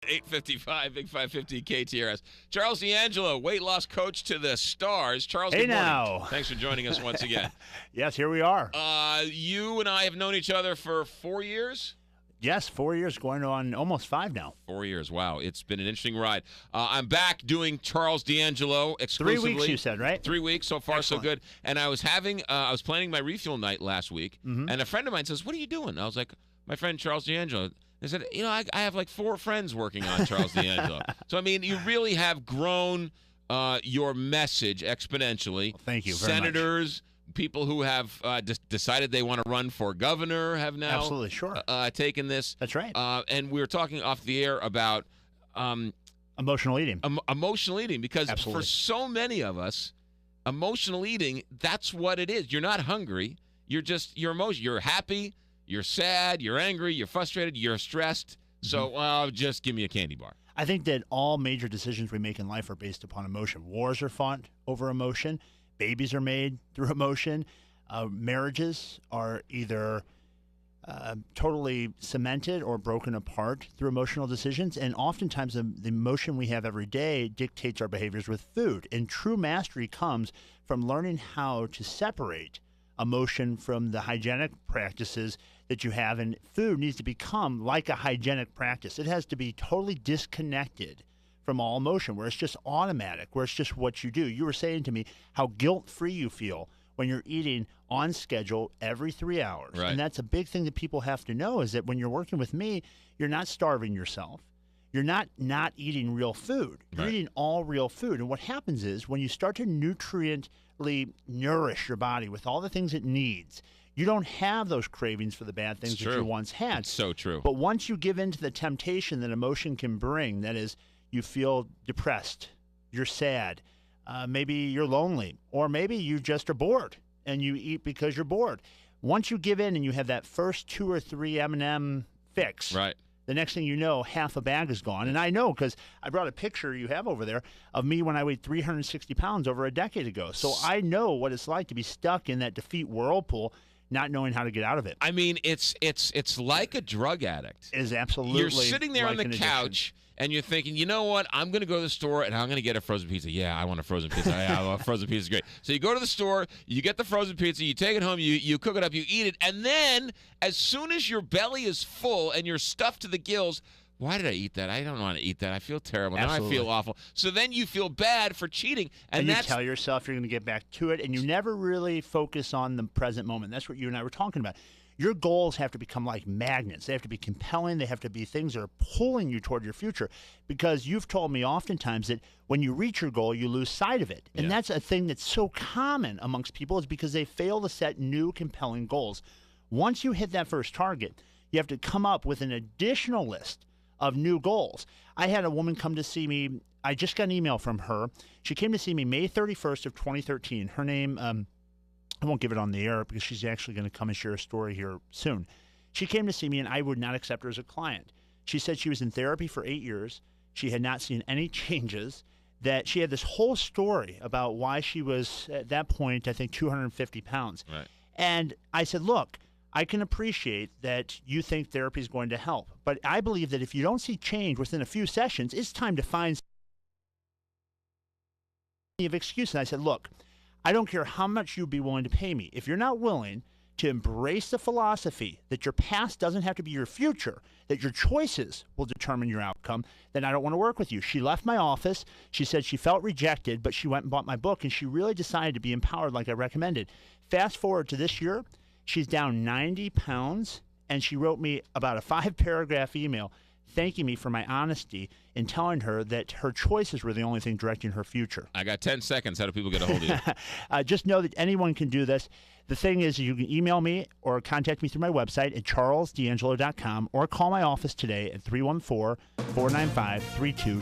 8:55, Big 550 KTRS. Charles D'Angelo, weight loss coach to the stars. Charles, Hey good morning. now. Thanks for joining us once again. Yes, here we are. You and I have known each other for 4 years? Yes, 4 years, going on almost 5 now. 4 years. Wow. It's been an interesting ride. I'm back doing Charles D'Angelo 3 exclusively. weeks, you said, right? 3 weeks. So far, Excellent. so good. And I was planning my refuel night last week, and a friend of mine says, "What are you doing?" I was like, "My friend Charles D'Angelo." They said, I have like 4 friends working on Charles D'Angelo. So, I mean, you really have grown your message exponentially. Well, thank you very much. Senators, people who have decided they want to run for governor have now Absolutely, sure. taken this. That's right. And we were talking off the air about Emotional eating. emotional eating, because Absolutely. for so many of us, emotional eating, that's what it is. You're not hungry. You're emotional. You're happy. You're sad, you're angry, you're frustrated, you're stressed. So just give me a candy bar. I think that all major decisions we make in life are based upon emotion. Wars are fought over emotion. Babies are made through emotion. Marriages are either totally cemented or broken apart through emotional decisions. And oftentimes the emotion we have every day dictates our behaviors with food. And true mastery comes from learning how to separate emotion from the hygienic practices that you have, and food needs to become like a hygienic practice. It has to be totally disconnected from all emotion, where it's just automatic, where it's just what you do. You were saying to me how guilt-free you feel when you're eating on schedule every 3 hours. Right. And that's a big thing that people have to know, is that when you're working with me, you're not starving yourself. You're not eating real food. You're Right. eating all real food. And what happens is when you start to nutriently nourish your body with all the things it needs, you don't have those cravings for the bad things It's that true. you once had. It's so true. But once you give in to the temptation that emotion can bring, that is, you feel depressed, you're sad, maybe you're lonely, or maybe you just are bored and you eat because you're bored. Once you give in and you have that first 2 or 3 M&M fix, Right. the next thing you know, half a bag is gone. And I know because I brought a picture you have over there of me when I weighed 360 pounds over a decade ago. So I know what it's like to be stuck in that defeat whirlpool, not knowing how to get out of it. I mean, it's like a drug addict. It is absolutely You're sitting there on like the an couch and you're thinking, you know what? I'm going to go to the store and I'm going to get a frozen pizza. Yeah, I want a frozen pizza. Yeah, I want a frozen pizza. Is great. So you go to the store, you get the frozen pizza, you take it home, you cook it up, you eat it, and then as soon as your belly is full and you're stuffed to the gills, why did I eat that? I don't want to eat that. I feel terrible. Now I Absolutely. feel awful. So then you feel bad for cheating, And you that's tell yourself you're going to get back to it, and you never really focus on the present moment. That's what you and I were talking about. Your goals have to become like magnets. They have to be compelling. They have to be things that are pulling you toward your future, because you've told me oftentimes that when you reach your goal, you lose sight of it. And Yeah. that's a thing that's so common amongst people, is because they fail to set new compelling goals. Once you hit that first target, you have to come up with an additional list of new goals. I had a woman come to see me. I just got an email from her. She came to see me May 31st of 2013. Her name, I won't give it on the air because she's actually going to come and share a story here soon. She came to see me, and I would not accept her as a client. She said she was in therapy for 8 years. She had not seen any changes, that she had this whole story about why she was, at that point, I think 250 pounds. Right. And I said, look, I can appreciate that you think therapy is going to help, but I believe that if you don't see change within a few sessions, it's time to find of excuses. And I said, look, I don't care how much you'd be willing to pay me. If you're not willing to embrace the philosophy that your past doesn't have to be your future, that your choices will determine your outcome, then I don't want to work with you. She left my office. She said she felt rejected, but she went and bought my book, and she really decided to be empowered like I recommended. Fast forward to this year, she's down 90 pounds, and she wrote me about a 5-paragraph email thanking me for my honesty in telling her that her choices were the only thing directing her future. I got 10 seconds. How do people get a hold of you? Just know that anyone can do this. The thing is, you can email me or contact me through my website at charlesdangelo.com, or call my office today at 314-495-32